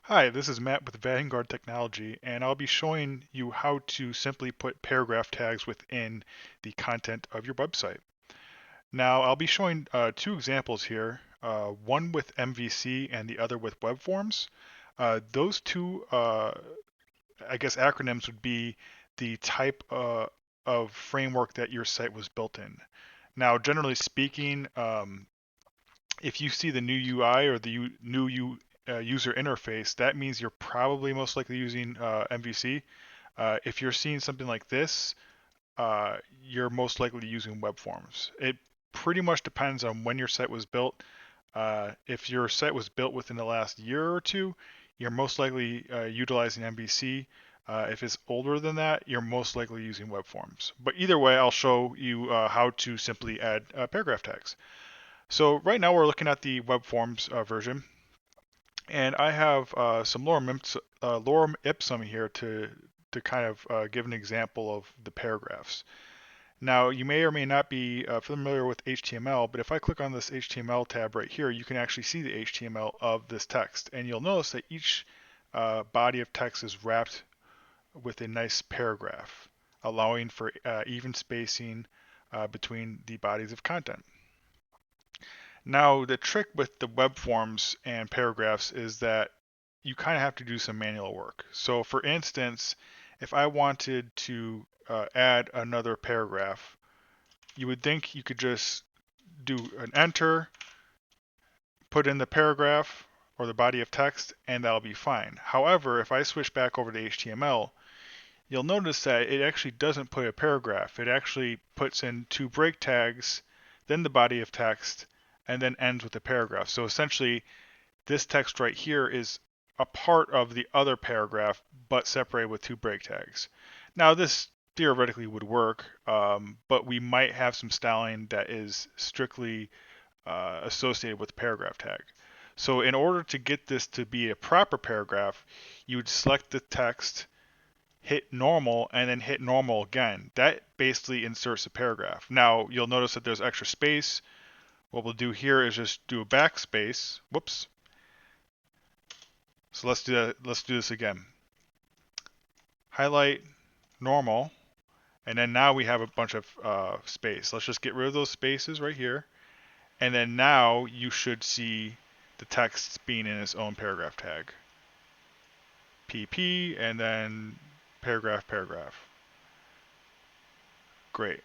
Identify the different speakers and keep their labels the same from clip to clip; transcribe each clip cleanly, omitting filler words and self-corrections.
Speaker 1: Hi, this is Matt with Vanguard Technology, and I'll be showing you how to simply put paragraph tags within the content of your website. Now, I'll be showing two examples here, one with MVC and the other with web forms. Those two, I guess, acronyms would be the type of framework that your site was built in. Now, generally speaking, if you see the new UI or the user interface, that means you're probably most likely using MVC. If you're seeing something like this, you're most likely using web forms. It pretty much depends on when your site was built. If your site was built within the last year or two, you're most likely utilizing MVC. If it's older than that, you're most likely using web forms. But either way, I'll show you how to simply add paragraph tags. So right now we're looking at the web forms version, and I have some lorem ipsum here to kind of give an example of the paragraphs. Now you may or may not be familiar with HTML, but if I click on this HTML tab right here, you can actually see the HTML of this text, and you'll notice that each body of text is wrapped with a nice paragraph, allowing for even spacing between the bodies of content. Now, the trick with the web forms and paragraphs is that you kind of have to do some manual work. So, for instance, if I wanted to add another paragraph, you would think you could just do an enter, put in the paragraph or the body of text, and that'll be fine. However, if I switch back over to HTML, you'll notice that it actually doesn't put a paragraph. It actually puts in two break tags, then the body of text, and then ends with a paragraph. So essentially, this text right here is a part of the other paragraph, but separated with two break tags. Now, this theoretically would work, but we might have some styling that is strictly associated with the paragraph tag. So in order to get this to be a proper paragraph, you would select the text, hit normal, and then hit normal again. That basically inserts a paragraph. Now you'll notice that there's extra space. What we'll do here is just do a backspace. Whoops. So let's do that. Let's do this again. Highlight normal, and then now we have a bunch of space. Let's just get rid of those spaces right here, and then now you should see the text being in its own paragraph tag. PP and then paragraph. Great.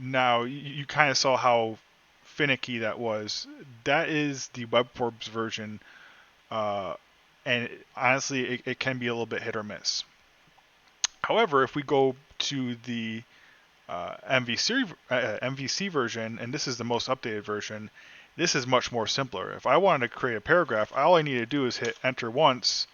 Speaker 1: Now you kind of saw how finicky that was. That is the web forms version, uh, and honestly, it can be a little bit hit or miss. However, if we go to the MVC version, and this is the most updated version, this is much more simpler. If I wanted to create a paragraph, all I need to do is hit enter once,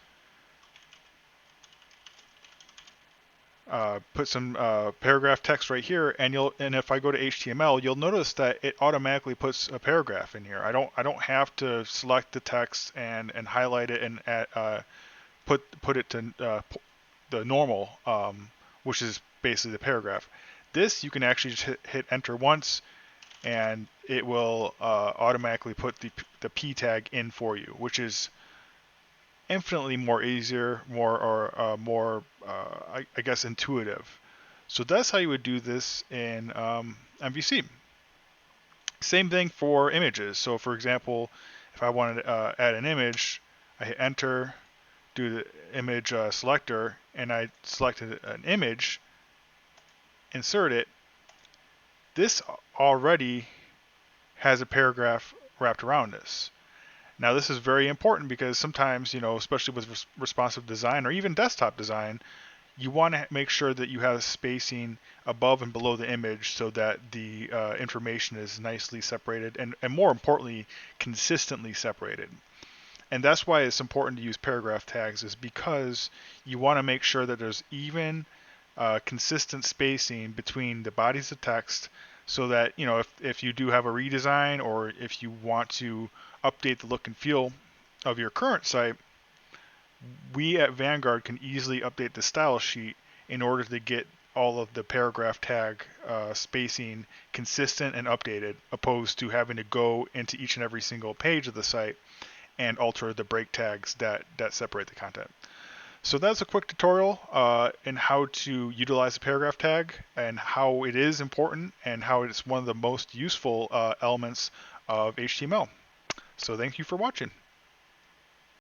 Speaker 1: put some paragraph text right here, and if I go to HTML, you'll notice that it automatically puts a paragraph in here. I don't have to select the text and highlight it and put it to the normal, which is basically the paragraph. This you can actually just hit enter once, and it will automatically put the p tag in for you, which is infinitely more easier, more I guess intuitive. So that's how you would do this in MVC. Same thing for images. So for example, if I wanted to add an image, I hit enter, do the image selector, and I selected an image, insert it. This already has a paragraph wrapped around this. Now, this is very important because sometimes, especially with responsive design or even desktop design, you want to make sure that you have spacing above and below the image so that the information is nicely separated and more importantly, consistently separated. And that's why it's important to use paragraph tags, is because you want to make sure that there's even consistent spacing between the bodies of text so that, if you do have a redesign or if you want to update the look and feel of your current site, we at Vanguard can easily update the style sheet in order to get all of the paragraph tag spacing consistent and updated, opposed to having to go into each and every single page of the site and alter the break tags that separate the content. So that's a quick tutorial in how to utilize a paragraph tag and how it is important and how it's one of the most useful elements of HTML. So thank you for watching.